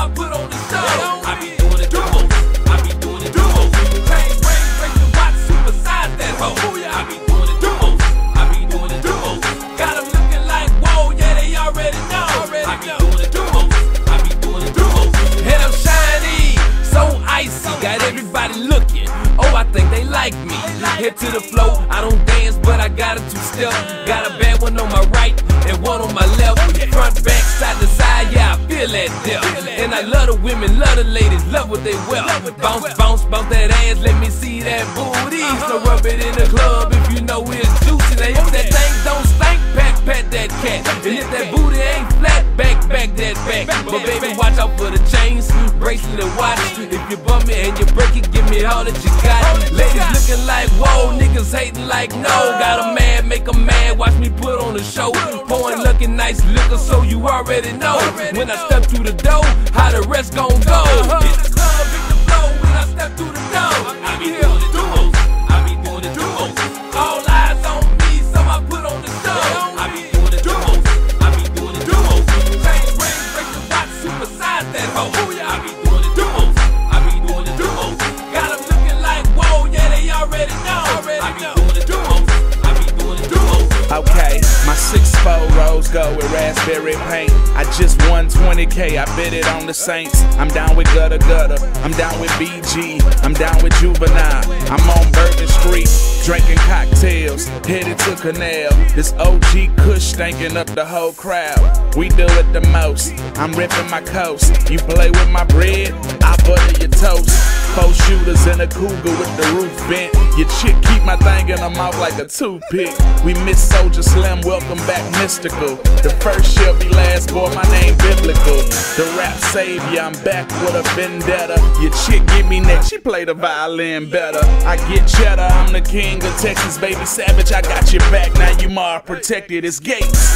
I put on the show. I be doing it the most. I be doing it the most. Chain ring, break the watch, supersize that hoe. I be doing it the most. I be doing it the most. Got them looking like, whoa, yeah, they already know. I be doing it the most. I be doing it the most. And I'm shiny, so icy, got everybody looking. Oh, I think they like me. Head to the flow, I don't dance, but I got a two-step. Got a bad one on my right and one on my left. Front, back, side to side, yeah, I feel that depth. And I love the women, love the ladies, love what they wear. Bounce, bounce, bounce that ass, let me see that booty. So rub it in the club if you know it's juicy. Now if that thing don't stink, pat that cat. And if that booty ain't flat, back that back. But baby, watch out for the chains, bracelet and watch. If you bump me and you break it, give me all that you got. Ladies looking like, whoa, niggas hating like, no. Got a man, make a man, watch me put on a show. Pouring looking nice liquor, so you already know. When I step through the door, how the rest gon' go. Hit the club, hit the flow, when I step through the door. I be doing it the most, I be doing it the most. All eyes on me, so I put on the show. I be doing it the most, I be doing it the most. Chain ring, break the watch, supersize that hoe. I be doing it the most, I be doing it the most. Got them looking like, whoa, yeah, they already know. I be doing it the most, I be doing it the most. Okay, my 6'4" rose gold with raspberry paint. I just won 20K, I bet it on the Saints. I'm down with Gutter Gutter, I'm down with BG, I'm down with Juvenile. I'm on Bourbon Street, drinking cocktails, headed to Canal. This OG Kush stinking up the whole crowd. We do it the most, I'm ripping my coast. You play with my bread, I butter your toast. 4 shooters and a cougar with the roof bent. Your chick keep my thing in her mouth like a toothpick. We miss Soldier Slim, welcome back Mystical. The first shall be last, boy, my name biblical. The rap savior, I'm back with a vendetta. Your chick give me neck, she play the violin better. I get cheddar, I'm the king of Texas, baby savage. I got your back, now you more protected as Gates.